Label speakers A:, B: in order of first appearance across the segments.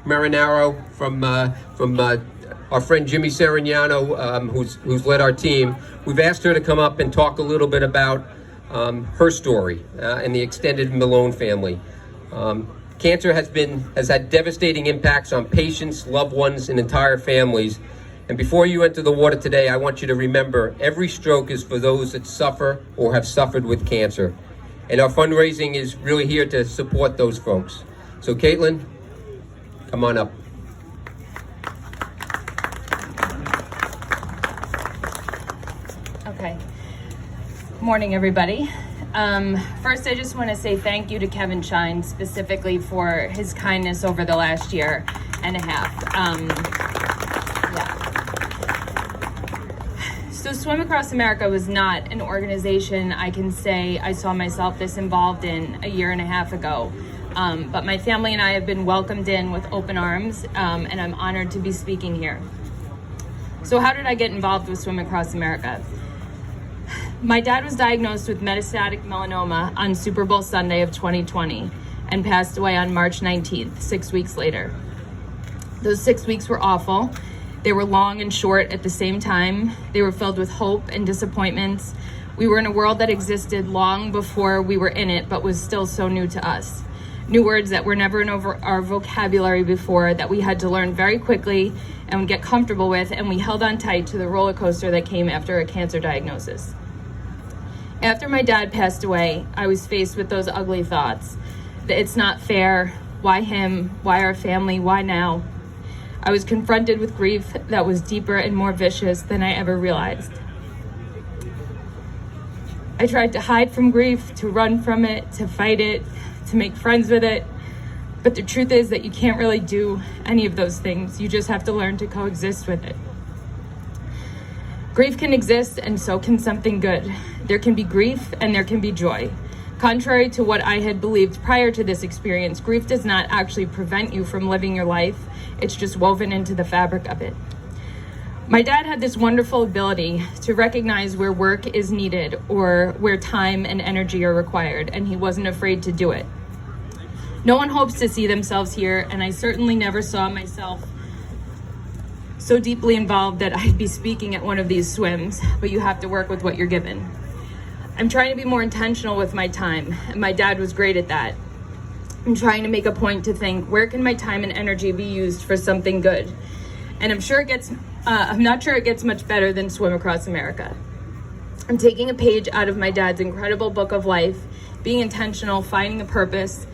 A: Marinaro from our friend Jimmy Serignano, who's led our team. We've asked her to come up and talk a little bit about her story and the extended Malone family. Cancer has had devastating impacts on patients, loved ones, and entire families. And before you enter the water today, I want you to remember every stroke is for those that suffer or have suffered with cancer. And our fundraising is really here to support those folks. So Caitlin, come on up.
B: Okay. Morning, everybody. First, I just want to say thank you to Kevin Shine specifically for his kindness over the last year and a half. So Swim Across America was not an organization I can say I saw myself this involved in a year and a half ago. But my family and I have been welcomed in with open arms, and I'm honored to be speaking here. So how did I get involved with Swim Across America? My dad was diagnosed with metastatic melanoma on Super Bowl Sunday of 2020 and passed away on March 19th, 6 weeks later. Those 6 weeks were awful. They were long and short at the same time. They were filled with hope and disappointments. We were in a world that existed long before we were in it, but was still so new to us. New words that were never in our vocabulary before, that we had to learn very quickly and get comfortable with, and we held on tight to the roller coaster that came after a cancer diagnosis. After my dad passed away, I was faced with those ugly thoughts. That it's not fair. Why him? Why our family? Why now? I was confronted with grief that was deeper and more vicious than I ever realized. I tried to hide from grief, to run from it, to fight it, to make friends with it. But the truth is that you can't really do any of those things. You just have to learn to coexist with it. Grief can exist, and so can something good. There can be grief and there can be joy. Contrary to what I had believed prior to this experience, grief does not actually prevent you from living your life. It's just woven into the fabric of it. My dad had this wonderful ability to recognize where work is needed or where time and energy are required, and he wasn't afraid to do it. No one hopes to see themselves here, and I certainly never saw myself so deeply involved that I'd be speaking at one of these swims, but you have to work with what you're given. I'm trying to be more intentional with my time, and my dad was great at that. I'm trying to make a point to think, where can my time and energy be used for something good? And I'm not sure it gets much better than Swim Across America. I'm taking a page out of my dad's incredible book of life, being intentional, finding a purpose.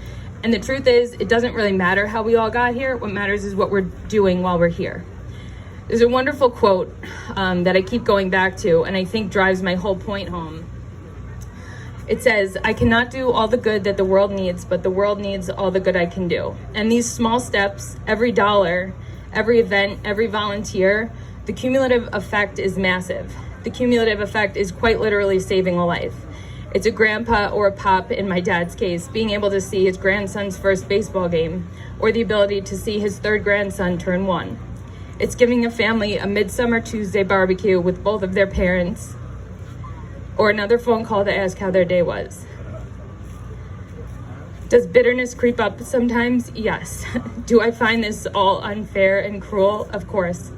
B: And the truth is, it doesn't really matter how we all got here. What matters is what we're doing while we're here. There's a wonderful quote that I keep going back to, and I think drives my whole point home. It says, "I cannot do all the good that the world needs, but the world needs all the good I can do." And these small steps, every dollar, every event, every volunteer, the cumulative effect is massive. The cumulative effect is quite literally saving a life. It's a grandpa or a pop, in my dad's case, being able to see his grandson's first baseball game, or the ability to see his third grandson turn 1. It's giving a family a Midsummer Tuesday barbecue with both of their parents, or another phone call to ask how their day was. Does bitterness creep up sometimes? Yes. Do I find this all unfair and cruel? Of course.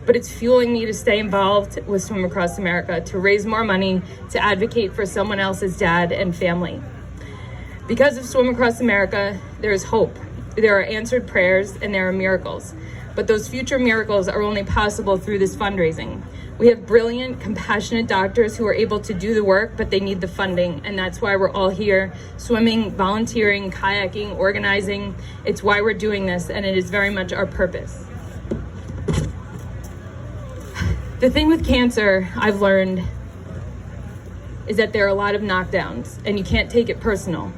B: But it's fueling me to stay involved with Swim Across America, to raise more money, to advocate for someone else's dad and family. Because of Swim Across America, there is hope. There are answered prayers and there are miracles. But those future miracles are only possible through this fundraising. We have brilliant, compassionate doctors who are able to do the work, but they need the funding, and that's why we're all here, swimming, volunteering, kayaking, organizing. It's why we're doing this, and it is very much our purpose. The thing with cancer, I've learned, is that there are a lot of knockdowns, and you can't take it personal.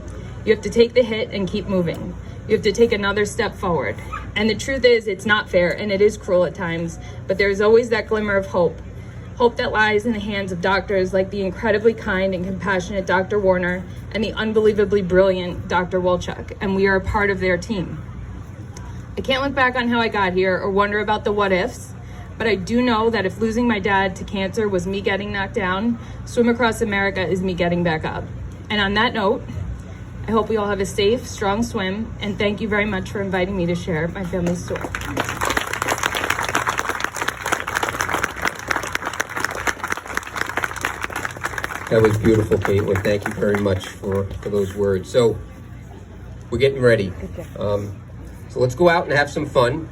B: You have to take the hit and keep moving. You have to take another step forward. And the truth is, it's not fair, and it is cruel at times, but there's always that glimmer of hope. Hope that lies in the hands of doctors like the incredibly kind and compassionate Dr. Warner and the unbelievably brilliant Dr. Wolchuk, and we are a part of their team. I can't look back on how I got here or wonder about the what ifs, but I do know that if losing my dad to cancer was me getting knocked down, Swim Across America is me getting back up. And on that note, I hope we all have a safe, strong swim, and thank you very much for inviting me to share my family's story.
A: That was beautiful, Caitlin. Thank you very much for those words. So we're getting ready. So let's go out and have some fun.